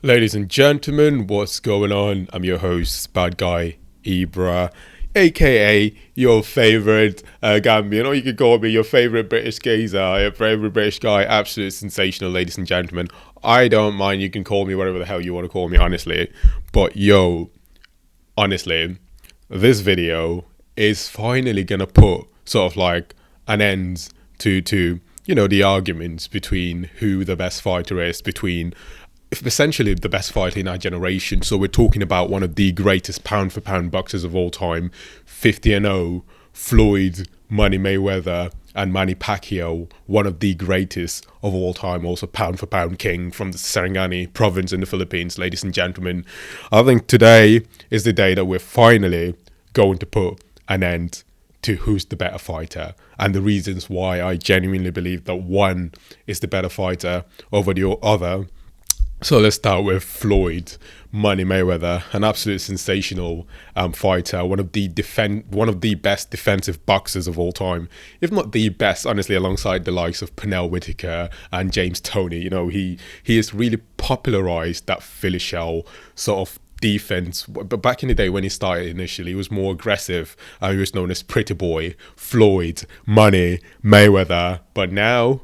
Ladies and gentlemen, what's going on? I'm your host, Bad Guy Ibra, aka your favorite Gambian, or you could call me your favorite British geezer, your favorite British guy. Absolutely sensational, ladies and gentlemen. I don't mind. You can call me whatever the hell you want to call me, honestly. But honestly, this video is finally gonna put sort of like an end to the arguments between who the best fighter is between essentially the best fighter in our generation. So we're talking about one of the greatest pound for pound boxers of all time, 50-0, Floyd Money Mayweather, and Manny Pacquiao, one of the greatest of all time, also pound for pound king from the Sarangani province in the Philippines. Ladies and gentlemen, I think today is the day that we're finally going to put an end to who's the better fighter and the reasons why I genuinely believe that one is the better fighter over the other. So let's start with Floyd Money Mayweather, an absolute sensational fighter, one of the best defensive boxers of all time, if not the best, honestly, alongside the likes of Pernell Whitaker and James Toney. He has really popularized that Philly shell sort of defense. But back in the day when he started initially, he was more aggressive. He was known as Pretty Boy Floyd Money Mayweather. But now,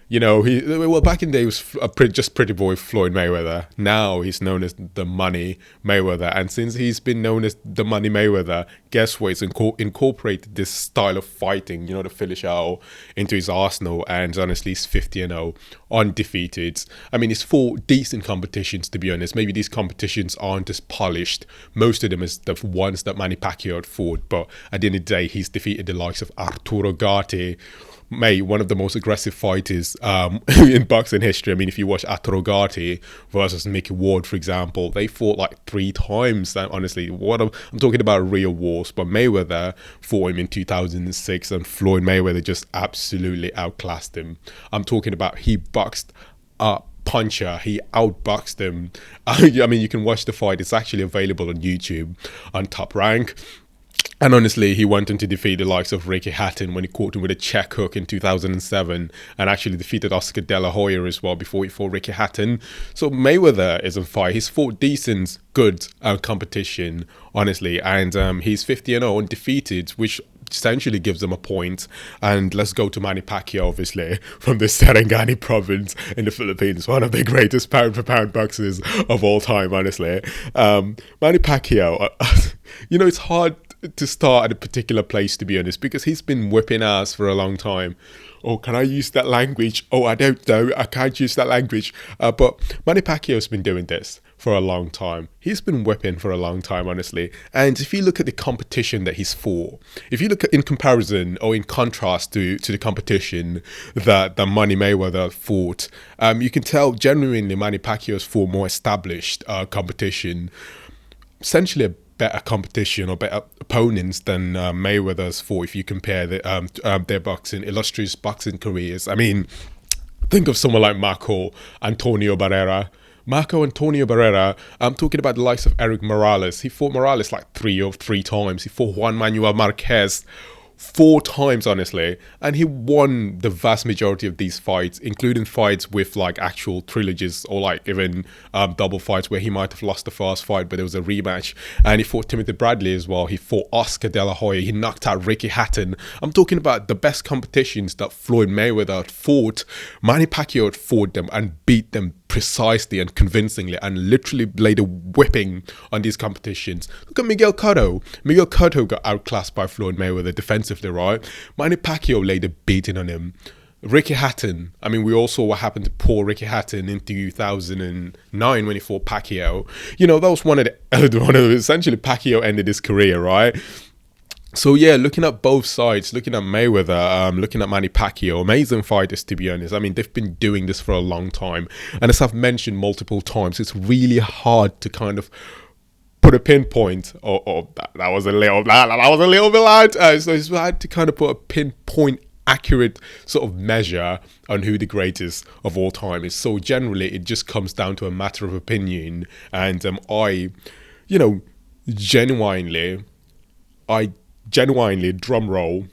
back in the day, he was just Pretty Boy Floyd Mayweather. Now he's known as the Money Mayweather. And since he's been known as the Money Mayweather, guess what? He's incorporated this style of fighting, the Philly shell, into his arsenal. And honestly, he's 50-0, undefeated. I mean, he's fought decent competitions, to be honest. Maybe these competitions aren't as polished. Most of them is the ones that Manny Pacquiao had fought. But at the end of the day, he's defeated the likes of Arturo Gatti, one of the most aggressive fighters in boxing history. I mean, if you watch Arturo Gatti versus Mickey Ward, for example, they fought like 3 times. Honestly, I'm talking about real wars. But Mayweather fought him in 2006, and Floyd Mayweather just absolutely outclassed him. I'm talking about he boxed up puncher. He outboxed him. I mean, you can watch the fight. It's actually available on YouTube on Top Rank. And honestly, he went on to defeat the likes of Ricky Hatton when he caught him with a check hook in 2007, and actually defeated Oscar De La Hoya as well before he fought Ricky Hatton. So Mayweather is on fire. He's fought decent, good competition, honestly, and he's 50-0 undefeated, which essentially gives him a point. And let's go to Manny Pacquiao, obviously, from the Sarangani province in the Philippines, one of the greatest pound for pound boxers of all time, honestly. Manny Pacquiao, it's hard to start at a particular place, to be honest, because he's been whipping ass for a long time. Oh, can I use that language? Oh, I don't know. I can't use that language. But Manny Pacquiao's been doing this for a long time. He's been whipping for a long time, honestly. And if you look at the competition that he's fought, if you look at in comparison or in contrast to the competition that Money Mayweather fought, you can tell genuinely Manny Pacquiao's fought more established competition, essentially a better competition or better opponents than Mayweather's fought if you compare their illustrious boxing careers. I mean, think of someone like Marco Antonio Barrera. I'm talking about the likes of Eric Morales. He fought Morales like three times. He fought Juan Manuel Marquez 4 times, honestly, and he won the vast majority of these fights, including fights with like actual trilogies or like even double fights where he might have lost the first fight, but there was a rematch. And he fought Timothy Bradley as well. He fought Oscar De La Hoya. He knocked out Ricky Hatton. I'm talking about the best competitions that Floyd Mayweather had fought. Manny Pacquiao had fought them and beat them precisely and convincingly, and literally laid a whipping on these competitions. Look at Miguel Cotto. Miguel Cotto got outclassed by Floyd Mayweather defensively, right? Manny Pacquiao laid a beating on him. Ricky Hatton, I mean, we all saw what happened to poor Ricky Hatton in 2009 when he fought Pacquiao. That was one of essentially Pacquiao ended his career, right? So yeah, looking at both sides, looking at Mayweather, looking at Manny Pacquiao, amazing fighters, to be honest. I mean, they've been doing this for a long time, and as I've mentioned multiple times, it's really hard to kind of put a pinpoint. That was a little bit loud. So it's hard to kind of put a pinpoint accurate sort of measure on who the greatest of all time is. So generally, it just comes down to a matter of opinion, and I genuinely, drum roll,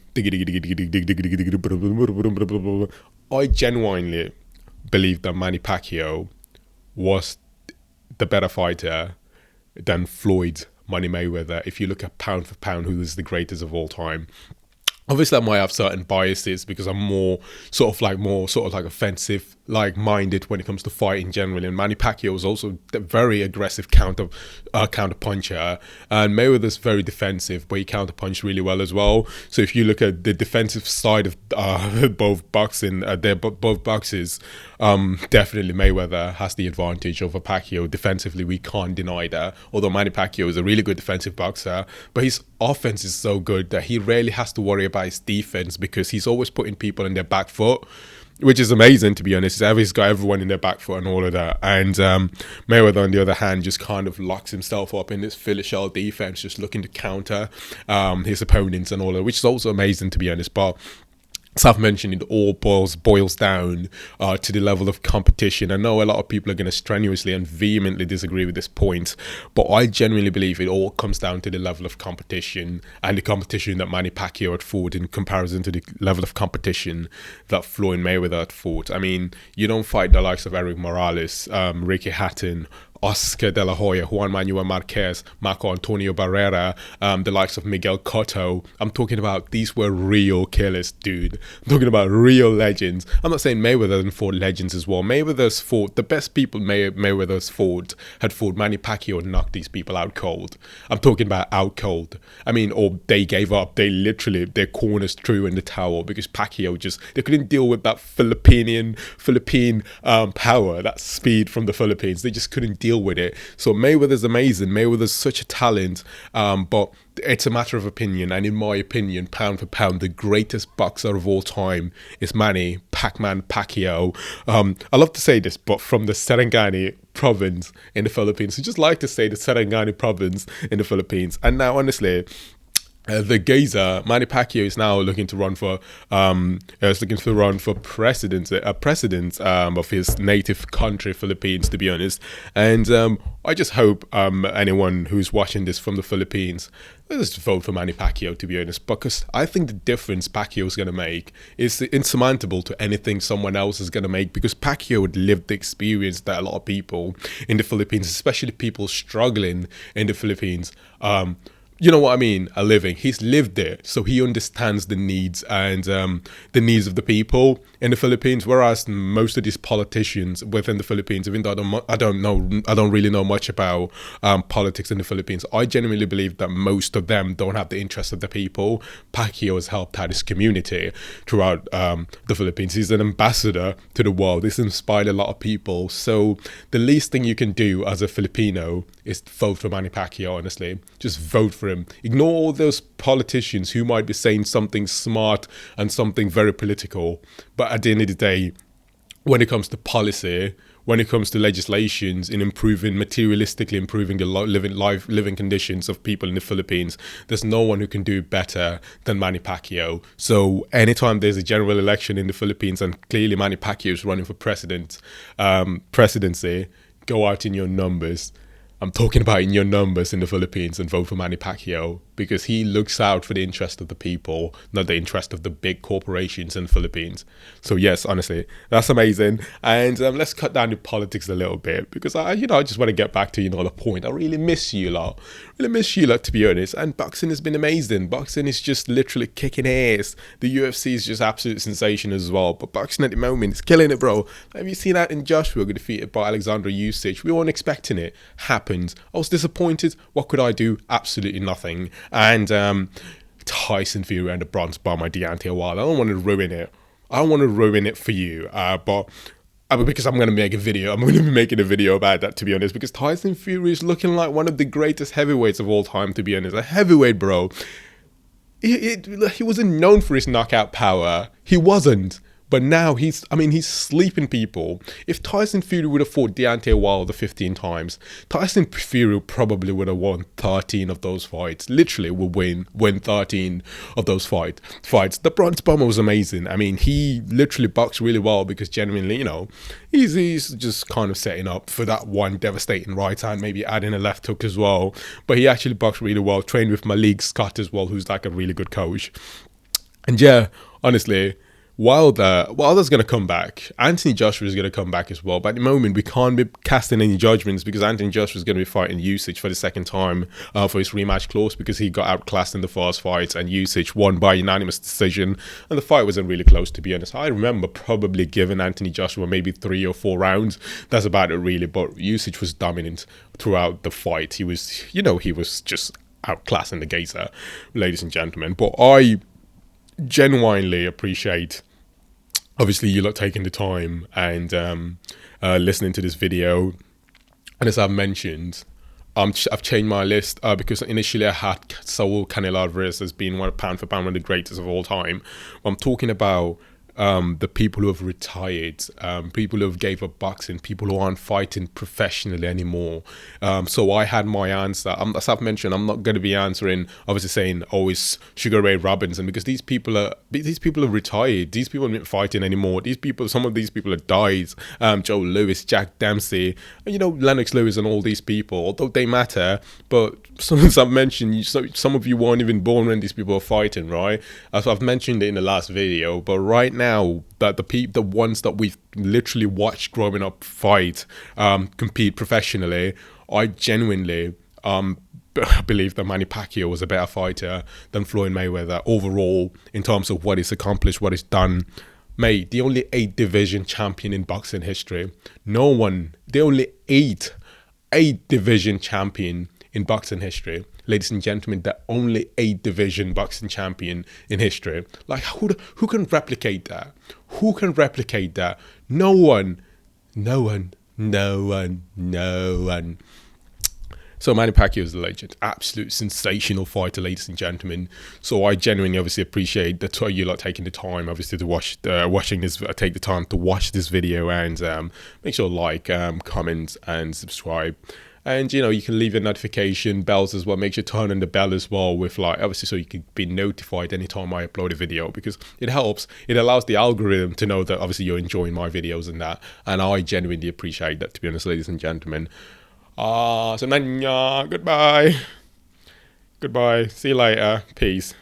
I genuinely believe that Manny Pacquiao was the better fighter than Floyd Money Mayweather. If you look at pound for pound, who is the greatest of all time? Obviously, I might have certain biases because I'm more sort of like offensive, like minded when it comes to fighting generally. And Manny Pacquiao is also a very aggressive counter puncher, and Mayweather's very defensive, but he counter punched really well as well. So if you look at the defensive side of both boxes, definitely Mayweather has the advantage over Pacquiao. Defensively, we can't deny that. Although Manny Pacquiao is a really good defensive boxer, but his offense is so good that he rarely has to worry about his defense because he's always putting people in their back foot, which is amazing, to be honest. He's got everyone in their back foot and all of that. And Mayweather, on the other hand, just kind of locks himself up in this Philly shell defense, just looking to counter his opponents and all of that, which is also amazing, to be honest. But as I've mentioned, it all boils down to the level of competition. I know a lot of people are going to strenuously and vehemently disagree with this point, but I genuinely believe it all comes down to the level of competition, and the competition that Manny Pacquiao had fought in comparison to the level of competition that Floyd Mayweather had fought. I mean, you don't fight the likes of Eric Morales, Ricky Hatton, Oscar De La Hoya, Juan Manuel Marquez, Marco Antonio Barrera, the likes of Miguel Cotto. I'm talking about, these were real killers, dude. I'm talking about real legends. I'm not saying Mayweather didn't fought legends as well. Mayweather's fought, the best people Mayweather's had fought Manny Pacquiao and knocked these people out cold. I'm talking about out cold. I mean, or they gave up. They literally, their corners threw in the towel because Pacquiao they couldn't deal with that Philippine power, that speed from the Philippines. They just couldn't deal with it. So Mayweather's amazing. Mayweather's such a talent, but it's a matter of opinion. And in my opinion, pound for pound, the greatest boxer of all time is Manny Pac-Man Pacquiao. I love to say this, but from the Serengani province in the Philippines. I just like to say the Serengani province in the Philippines. And now, honestly, the geezer Manny Pacquiao is now looking to run for president of his native country, Philippines, to be honest. And I just hope anyone who's watching this from the Philippines, let's just vote for Manny Pacquiao, to be honest, because I think the difference Pacquiao is going to make is insurmountable to anything someone else is going to make, because Pacquiao would live the experience that a lot of people in the Philippines, especially people struggling in the Philippines, you know what I mean, are living. He's lived there, so he understands the needs and the needs of the people in the Philippines. Whereas most of these politicians within the Philippines, even though I don't really know much about politics in the Philippines, I genuinely believe that most of them don't have the interest of the people. Pacquiao has helped out his community throughout the Philippines. He's an ambassador to the world. He's inspired a lot of people. So the least thing you can do as a Filipino is vote for Manny Pacquiao, honestly. Just vote for him. Ignore all those politicians who might be saying something smart and something very political. But at the end of the day, when it comes to policy, when it comes to legislations in materialistically improving the living conditions of people in the Philippines, there's no one who can do better than Manny Pacquiao. So anytime there's a general election in the Philippines and clearly Manny Pacquiao is running for presidency, go out in your numbers. I'm talking about in your numbers in the Philippines and vote for Manny Pacquiao, because he looks out for the interest of the people, not the interest of the big corporations in the Philippines. So yes, honestly, that's amazing. And let's cut down the politics a little bit, because I just want to get back to, the point. I really miss you lot. To be honest. And boxing has been amazing. Boxing is just literally kicking ass. The UFC is just absolute sensation as well. But boxing at the moment is killing it, bro. Have you seen that in Joshua get defeated by Alexander Usyk? We weren't expecting it. Happened. I was disappointed. What could I do? Absolutely nothing. And Tyson Fury and the bronze bomber Deontay Wilder. I don't want to ruin it. I don't want to ruin it for you. But because I'm going to make a video. I'm going to be making a video about that, to be honest, because Tyson Fury is looking like one of the greatest heavyweights of all time, to be honest. A heavyweight, bro. He wasn't known for his knockout power. He wasn't. But now he's sleeping people. If Tyson Fury would have fought Deontay Wilder 15 times, Tyson Fury probably would have won 13 of those fights. Literally would win 13 of those fights. The Bronze Bomber was amazing. I mean, he literally boxed really well because genuinely, he's just kind of setting up for that one devastating right hand, maybe adding a left hook as well. But he actually boxed really well, trained with Malik Scott as well, who's like a really good coach. And yeah, honestly, Wilder's going to come back. Anthony Joshua is going to come back as well. But at the moment, we can't be casting any judgments because Anthony Joshua is going to be fighting Usage for the second time for his rematch clause because he got outclassed in the first fight and Usage won by unanimous decision. And the fight wasn't really close, to be honest. I remember probably giving Anthony Joshua maybe 3 or 4 rounds. That's about it, really. But Usage was dominant throughout the fight. He was just outclassing the Gator, ladies and gentlemen. But I genuinely appreciate, obviously, you lot taking the time and listening to this video. And as I've mentioned, I've changed my list because initially I had Saul Canelo Alvarez as being pound for pound one of the greatest of all time. I'm talking about the people who have retired, people who have gave up boxing, people who aren't fighting professionally anymore. So I had my answer. As I've mentioned, I'm not going to be answering, obviously saying, oh, it's Sugar Ray Robinson, because these people are retired. These people aren't fighting anymore. Some of these people have died. Joe Lewis, Jack Dempsey, Lennox Lewis, and all these people. Although they matter, but as I've mentioned, some of you weren't even born when these people are fighting, right? As I've mentioned it in the last video, but right now, that the ones that we've literally watched growing up fight, compete professionally, I genuinely believe that Manny Pacquiao was a better fighter than Floyd Mayweather overall in terms of what he's accomplished, what he's done. Mate, the only 8 division champion in boxing history. The only 8 division champion in boxing history. Ladies and gentlemen, the only 8 division boxing champion in history. Like, who can replicate that? Who can replicate that? No one. So Manny Pacquiao is a legend, absolute sensational fighter, ladies and gentlemen. So I genuinely, obviously, appreciate that you lot taking the time, obviously, to take the time to watch this video, and make sure to like, comment, and subscribe. And you can leave your notification bells as well. Make sure to turn on the bell as well, with obviously, so you can be notified anytime I upload a video, because it helps. It allows the algorithm to know that obviously you're enjoying my videos and that. And I genuinely appreciate that, to be honest, ladies and gentlemen. So goodbye. See you later. Peace.